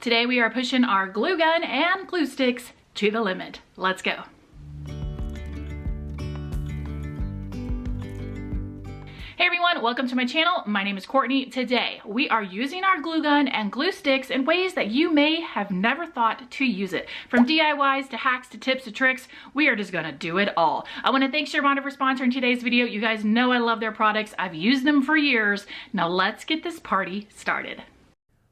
Today we are pushing our glue gun and glue sticks to the limit. Let's go. Hey everyone, welcome to my channel. My name is Courtney. Today we are using our glue gun and glue sticks in ways that you may have never thought to use it. From DIYs to hacks to tips to tricks, we are just gonna do it all. I want to thank SUREBONDER for sponsoring today's video. You guys know I love their products. I've used them for years. Now let's get this party started.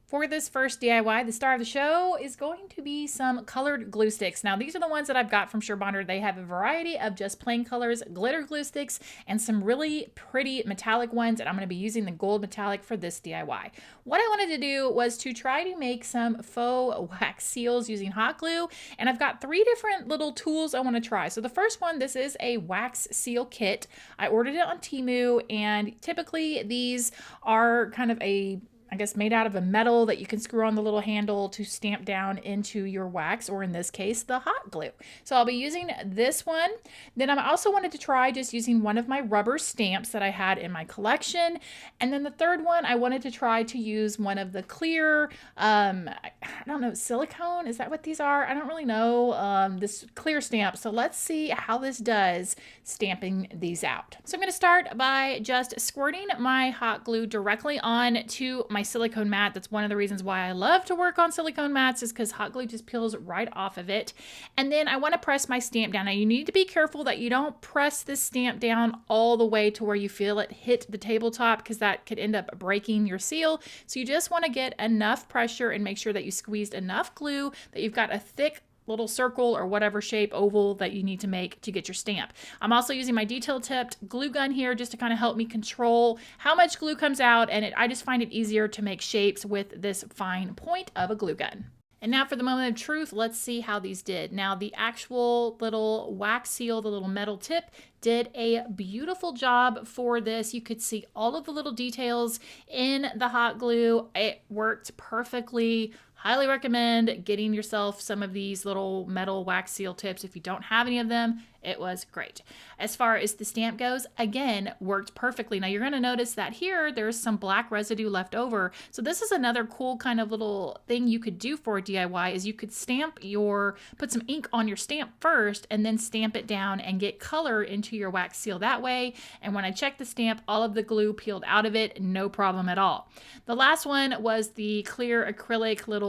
For this first DIY, the star of the show is going to be some colored glue sticks. Now, these are the ones that I've got from SUREBONDER. They have a variety of just plain colors, glitter glue sticks, and some really pretty metallic ones, and I'm going to be using the gold metallic for this DIY. What I wanted to do was to try to make some faux wax seals using hot glue, and I've got 3 different little tools I want to try. So the first one, this is a wax seal kit. I ordered it on Temu, and typically these are kind of I guess made out of a metal that you can screw on the little handle to stamp down into your wax, or in this case, the hot glue. So I'll be using this one. Then I also wanted to try just using one of my rubber stamps that I had in my collection. And then the third one, I wanted to try to use one of the clear, I don't know, silicone? Is that what these are? I don't really know, this clear stamp. So let's see how this does stamping these out. So I'm going to start by just squirting my hot glue directly on to my silicone mat. That's one of the reasons why I love to work on silicone mats, is because hot glue just peels right off of it. And then I want to press my stamp down. Now you need to be careful that you don't press this stamp down all the way to where you feel it hit the tabletop, because that could end up breaking your seal. So you just want to get enough pressure and make sure that you squeezed enough glue that you've got a thick little circle or whatever shape oval that you need to make to get your stamp. I'm also using my detail tipped glue gun here just to kind of help me control how much glue comes out, and I just find it easier to make shapes with this fine point of a glue gun. And now for the moment of truth, let's see how these did. Now the actual little wax seal, the little metal tip, did a beautiful job for this. You could see all of the little details in the hot glue. It worked perfectly. Highly recommend getting yourself some of these little metal wax seal tips. If you don't have any of them, it was great. As far as the stamp goes, again, worked perfectly. Now you're going to notice that here there's some black residue left over. So this is another cool kind of little thing you could do for a DIY, is you could put some ink on your stamp first and then stamp it down and get color into your wax seal that way. And when I checked the stamp, all of the glue peeled out of it, no problem at all. The last one was the clear acrylic little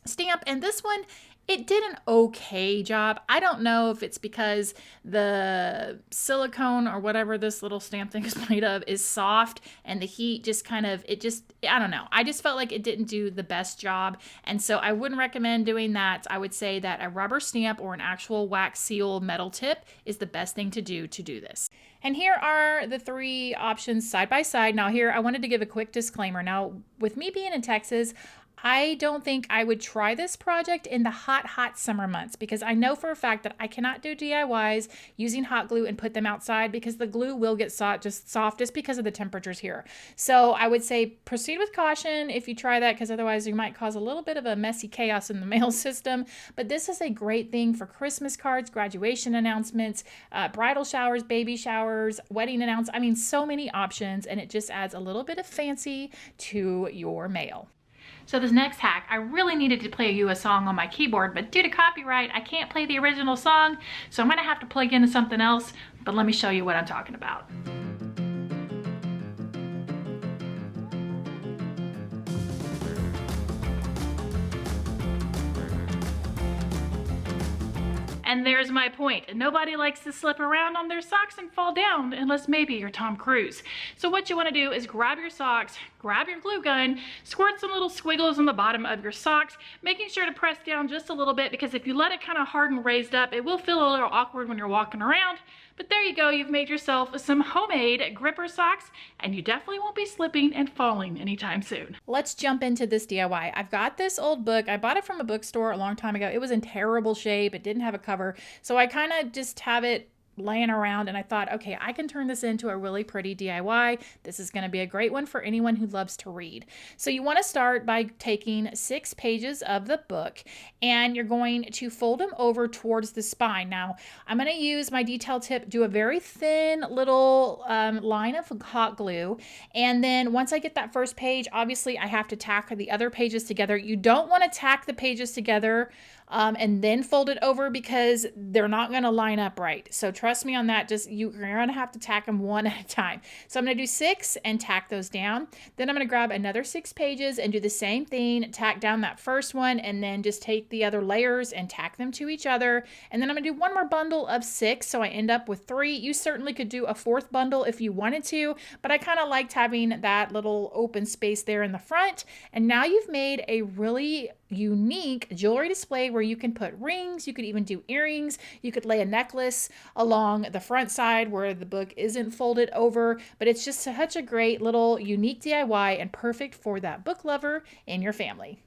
stamp, and this one, it did an okay job. I don't know if it's because the silicone or whatever this little stamp thing is made of is soft, and the heat just kind of, I don't know. I just felt like it didn't do the best job, and so I wouldn't recommend doing that. I would say that a rubber stamp or an actual wax seal metal tip is the best thing to do this. And here are the 3 options side by side. Now here, I wanted to give a quick disclaimer. Now, with me being in Texas, I don't think I would try this project in the hot summer months, because I know for a fact that I cannot do DIYs using hot glue and put them outside, because the glue will get soft just because of the temperatures here. So I would say proceed with caution if you try that, because otherwise you might cause a little bit of a messy chaos in the mail system. But this is a great thing for Christmas cards, graduation announcements, bridal showers, baby showers, wedding announcements. I mean, so many options, and it just adds a little bit of fancy to your mail. So this next hack, I really needed to play you a song on my keyboard, but due to copyright, I can't play the original song, so I'm gonna have to plug into something else, but let me show you what I'm talking about. And there's my point. Nobody likes to slip around on their socks and fall down, unless maybe you're Tom Cruise. So what you want to do is grab your socks, grab your glue gun, squirt some little squiggles on the bottom of your socks, making sure to press down just a little bit, because if you let it kind of harden raised up, it will feel a little awkward when you're walking around. But there you go, you've made yourself some homemade gripper socks, and you definitely won't be slipping and falling anytime soon. Let's jump into this DIY. I've got this old book. I bought it from a bookstore a long time ago. It was in terrible shape. It didn't have a cover. So I kind of just have it laying around, and I thought, okay, I can turn this into a really pretty DIY. This is going to be a great one for anyone who loves to read. So you want to start by taking 6 pages of the book, and you're going to fold them over towards the spine. Now, I'm going to use my detail tip, do a very thin little line of hot glue, and then once I get that first page, obviously I have to tack the other pages together. You don't want to tack the pages together and then fold it over, because they're not going to line up right. So trust me on that. Just you're going to have to tack them one at a time. So I'm going to do 6 and tack those down. Then I'm going to grab another 6 pages and do the same thing, tack down that first one, and then just take the other layers and tack them to each other. And then I'm going to do one more bundle of 6, so I end up with 3. You certainly could do a 4th bundle if you wanted to, but I kind of liked having that little open space there in the front. And now you've made a really unique jewelry display where you can put rings, you could even do earrings, you could lay a necklace along the front side where the book isn't folded over, but it's just such a great little unique DIY and perfect for that book lover in your family.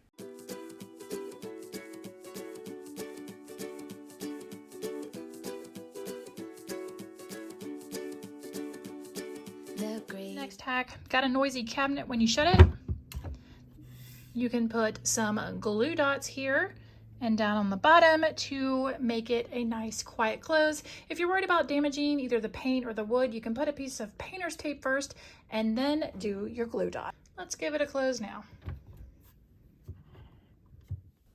Next hack, got a noisy cabinet when you shut it. You can put some glue dots here and down on the bottom to make it a nice quiet close. If you're worried about damaging either the paint or the wood, you can put a piece of painter's tape first and then do your glue dot. Let's give it a close now.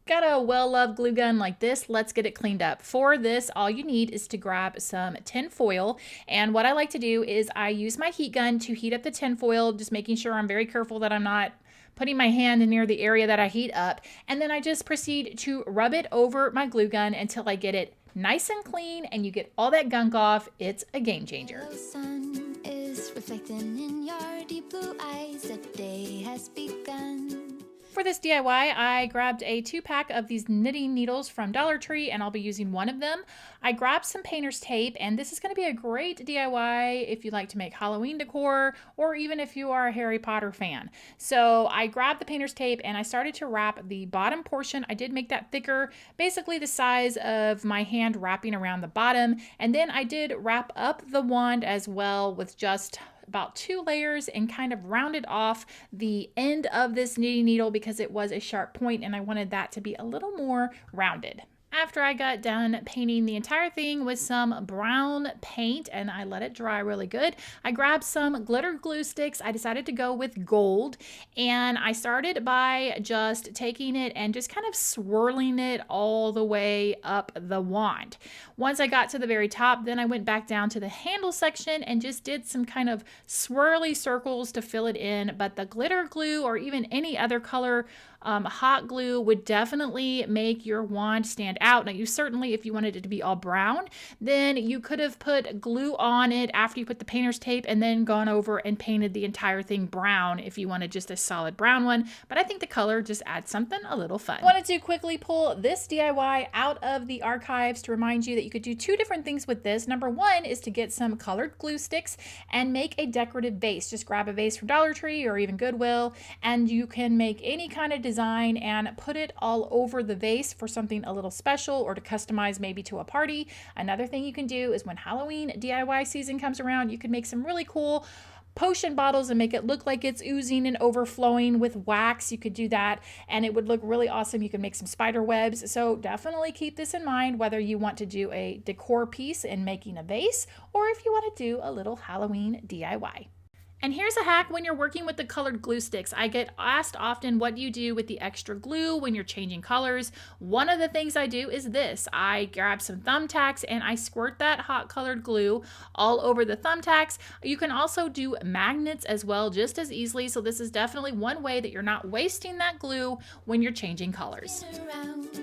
Got a well-loved glue gun like this. Let's get it cleaned up. For this, all you need is to grab some tin foil. And what I like to do is I use my heat gun to heat up the tin foil, just making sure I'm very careful that I'm not putting my hand near the area that I heat up. And then I just proceed to rub it over my glue gun until I get it nice and clean and you get all that gunk off. It's a game changer. Hello, sun is reflecting in your deep blue eyes. The day has begun. For this DIY, I grabbed a 2-pack of these knitting needles from Dollar Tree, and I'll be using one of them. I grabbed some painter's tape, and this is going to be a great DIY if you like to make Halloween decor, or even if you are a Harry Potter fan. So I grabbed the painter's tape and I started to wrap the bottom portion. I did make that thicker, basically the size of my hand wrapping around the bottom. And then I did wrap up the wand as well with just about 2 layers and kind of rounded off the end of this knitting needle because it was a sharp point and I wanted that to be a little more rounded. After I got done painting the entire thing with some brown paint and I let it dry really good, I grabbed some glitter glue sticks. I decided to go with gold, and I started by just taking it and just kind of swirling it all the way up the wand. Once I got to the very top, then I went back down to the handle section and just did some kind of swirly circles to fill it in. But the glitter glue or even any other color hot glue would definitely make your wand stand out. Now, you certainly, if you wanted it to be all brown, then you could have put glue on it after you put the painter's tape and then gone over and painted the entire thing brown if you wanted just a solid brown one. But I think the color just adds something a little fun. I wanted to quickly pull this DIY out of the archives to remind you that you could do 2 different things with this. Number 1 is to get some colored glue sticks and make a decorative vase. Just grab a vase from Dollar Tree or even Goodwill, and you can make any kind of design and put it all over the vase for something a little special or to customize maybe to a party. Another thing you can do is when Halloween DIY season comes around, you can make some really cool potion bottles and make it look like it's oozing and overflowing with wax. You could do that and it would look really awesome. You can make some spider webs. So definitely keep this in mind, whether you want to do a decor piece in making a vase or if you want to do a little Halloween DIY. And here's a hack when you're working with the colored glue sticks. I get asked often, what do you do with the extra glue when you're changing colors? One of the things I do is this. I grab some thumbtacks and I squirt that hot colored glue all over the thumbtacks. You can also do magnets as well, just as easily. So this is definitely one way that you're not wasting that glue when you're changing colors.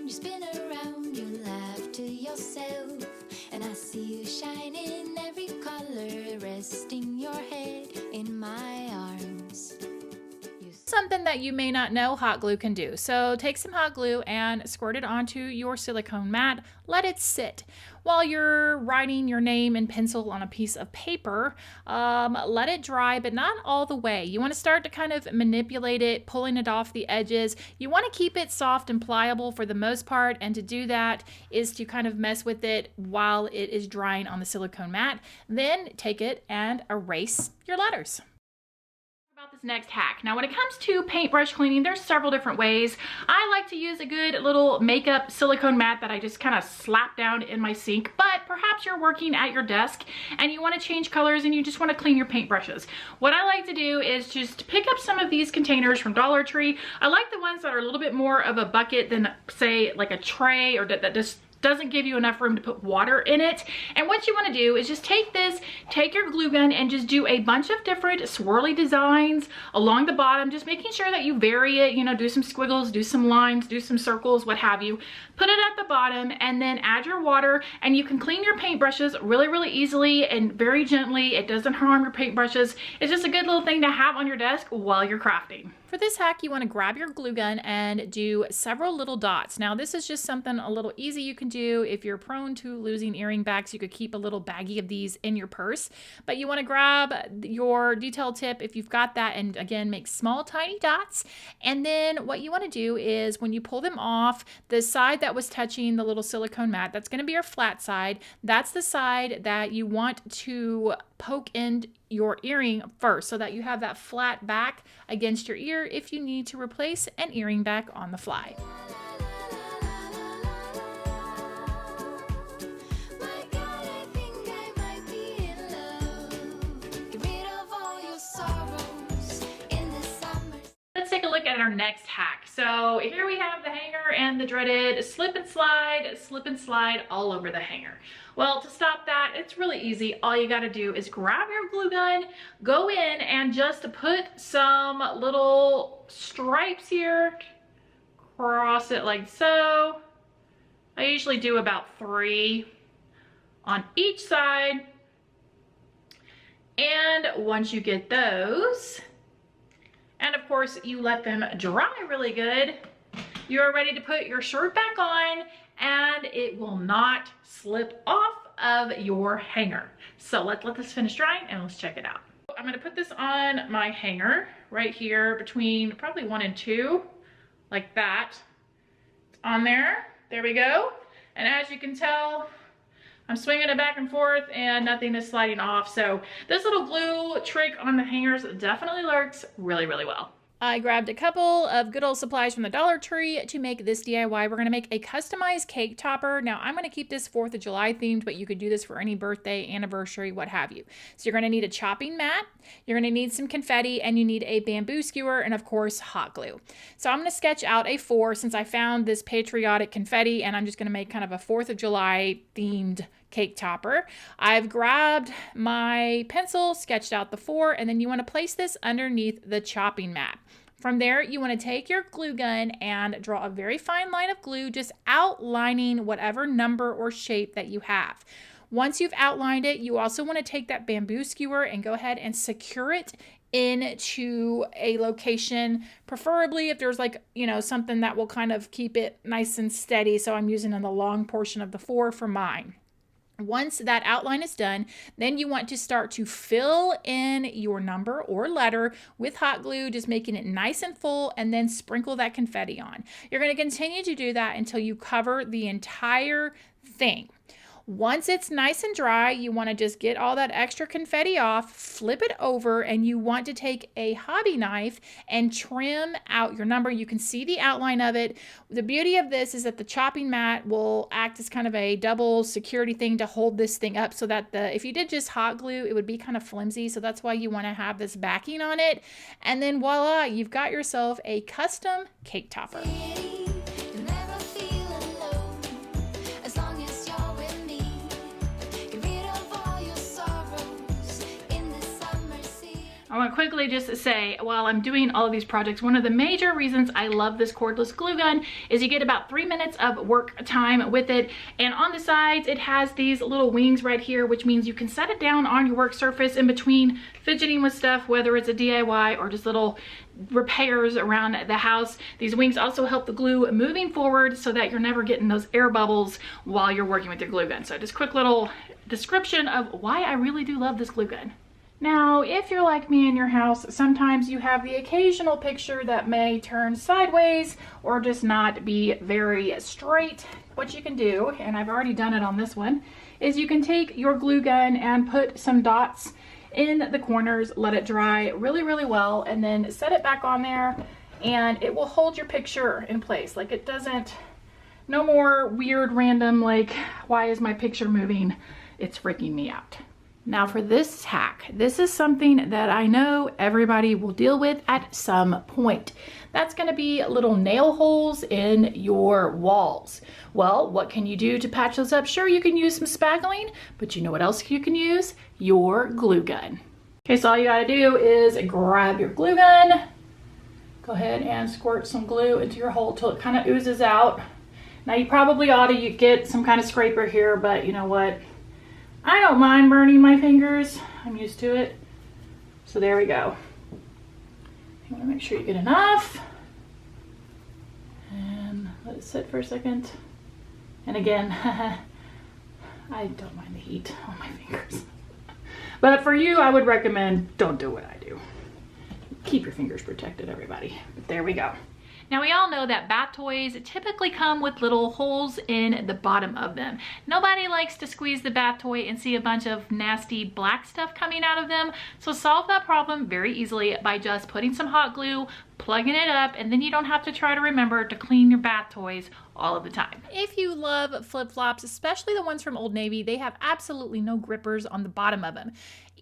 Spin around, you laugh to yourself, and I see you shine in every color, resting your head in my arms. something that you may not know hot glue can do. So take some hot glue and squirt it onto your silicone mat. Let it sit. While you're writing your name in pencil on a piece of paper, let it dry, but not all the way. You want to start to kind of manipulate it, pulling it off the edges. You want to keep it soft and pliable for the most part, and to do that is to kind of mess with it while it is drying on the silicone mat. Then take it and erase your letters. About this next hack. Now when it comes to paintbrush cleaning, there's several different ways. I like to use a good little makeup silicone mat that I just kind of slap down in my sink, but perhaps you're working at your desk and you want to change colors and you just want to clean your paintbrushes. What I like to do is just pick up some of these containers from Dollar Tree. I like the ones that are a little bit more of a bucket than, say, like a tray, or that just doesn't give you enough room to put water in it. And what you want to do is just take your glue gun and just do a bunch of different swirly designs along the bottom, just making sure that you vary it, you know, do some squiggles, do some lines, do some circles, what have you. Put it at the bottom and then add your water, and you can clean your paintbrushes really, really easily and very gently. It doesn't harm your paintbrushes. It's just a good little thing to have on your desk while you're crafting. For this hack, you want to grab your glue gun and do several little dots. Now, this is just something a little easy you can do. If you're prone to losing earring backs, you could keep a little baggie of these in your purse. But you want to grab your detail tip if you've got that, and again, make small, tiny dots. And then what you want to do is when you pull them off, the side that was touching the little silicone mat, that's going to be your flat side. That's the side that you want to poke in your earring first, so that you have that flat back against your ear if you need to replace an earring back on the fly. Let's take a look at our next hack. So here we have the hanger and the dreaded slip and slide all over the hanger. Well, to stop that, it's really easy. All you got to do is grab your glue gun, go in and just put some little stripes here, cross it like so. I usually do about 3 on each side. And once you get those, and of course you let them dry really good, you are ready to put your shirt back on, and it will not slip off of your hanger. So let's let this finish drying and let's check it out. I'm gonna put this on my hanger right here between probably 1 and 2, like that. It's on there, there we go. And as you can tell, I'm swinging it back and forth and nothing is sliding off. So this little glue trick on the hangers definitely works really, really well. I grabbed a couple of good old supplies from the Dollar Tree to make this DIY. We're gonna make a customized cake topper. Now I'm gonna keep this 4th of July themed, but you could do this for any birthday, anniversary, what have you. So you're gonna need a chopping mat, you're gonna need some confetti, and you need a bamboo skewer, and of course, hot glue. So I'm gonna sketch out a 4 since I found this patriotic confetti, and I'm just gonna make kind of a 4th of July themed cake topper. I've grabbed my pencil, sketched out the 4, and then you want to place this underneath the chopping mat. From there, you want to take your glue gun and draw a very fine line of glue, just outlining whatever number or shape that you have. Once you've outlined it, you also want to take that bamboo skewer and go ahead and secure it into a location, preferably if there's like, you know, something that will kind of keep it nice and steady. So I'm using in the long portion of the 4 for mine. Once that outline is done, then you want to start to fill in your number or letter with hot glue, just making it nice and full, and then sprinkle that confetti on. You're going to continue to do that until you cover the entire thing. Once it's nice and dry, you want to just get all that extra confetti off, flip it over, and you want to take a hobby knife and trim out your number. You can see the outline of it. The beauty of this is that the chopping mat will act as kind of a double security thing to hold this thing up, so that if you did just hot glue, it would be kind of flimsy. So that's why you want to have this backing on it. And then voila, you've got yourself a custom cake topper. want to quickly just say, while I'm doing all of these projects, one of the major reasons I love this cordless glue gun is you get about 3 minutes of work time with it. And on the sides, it has these little wings right here, which means you can set it down on your work surface in between fidgeting with stuff, whether it's a DIY or just little repairs around the house. These wings also help the glue moving forward so that you're never getting those air bubbles while you're working with your glue gun. So just quick little description of why I really do love this glue gun. Now, if you're like me in your house, sometimes you have the occasional picture that may turn sideways or just not be very straight. What you can do, and I've already done it on this one, is you can take your glue gun and put some dots in the corners, let it dry really, really well, and then set it back on there, and it will hold your picture in place. Like, it doesn't, no more weird random, like, why is my picture moving? It's freaking me out. Now for this hack, this is something that I know everybody will deal with at some point. That's going to be little nail holes in your walls. Well, what can you do to patch those up? Sure, you can use some spackling, but you know what else you can use? Your glue gun. Okay, so all you gotta do is grab your glue gun, go ahead and squirt some glue into your hole till it kind of oozes out. Now you probably ought to get some kind of scraper here, but you know what? I don't mind burning my fingers. I'm used to it. So there we go. You want to make sure you get enough. And let it sit for a second. And again, I don't mind the heat on my fingers. But for you, I would recommend don't do what I do. Keep your fingers protected, everybody. But there we go. Now we all know that bath toys typically come with little holes in the bottom of them. Nobody likes to squeeze the bath toy and see a bunch of nasty black stuff coming out of them. So solve that problem very easily by just putting some hot glue, plugging it up, and then you don't have to try to remember to clean your bath toys all of the time. If you love flip-flops, especially the ones from Old Navy, they have absolutely no grippers on the bottom of them.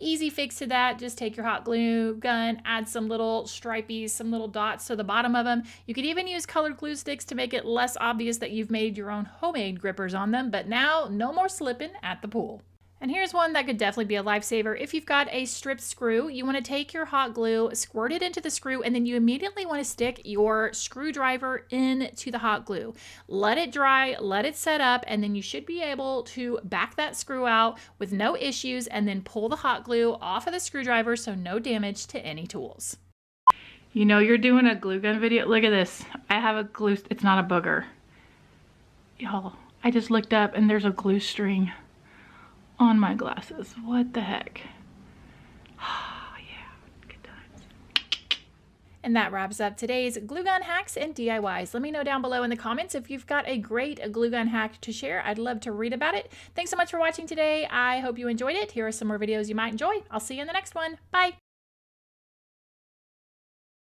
Easy fix to that, just take your hot glue gun, add some little stripies, some little dots to the bottom of them. You could even use colored glue sticks to make it less obvious that you've made your own homemade grippers on them, but now no more slipping at the pool. And here's one that could definitely be a lifesaver. If you've got a stripped screw, you want to take your hot glue, squirt it into the screw, and then you immediately want to stick your screwdriver into the hot glue. Let it dry, let it set up, and then you should be able to back that screw out with no issues and then pull the hot glue off of the screwdriver so no damage to any tools. You know you're doing a glue gun video. Look at this. I have a glue, it's not a booger. Y'all, I just looked up and there's a glue string on my glasses. What the heck? Oh yeah, good times. And that wraps up today's glue gun hacks and DIYs. Let me know down below in the comments if you've got a great glue gun hack to share. I'd love to read about it. Thanks so much for watching today. I hope you enjoyed it. Here are some more videos you might enjoy. I'll see you in the next one. Bye.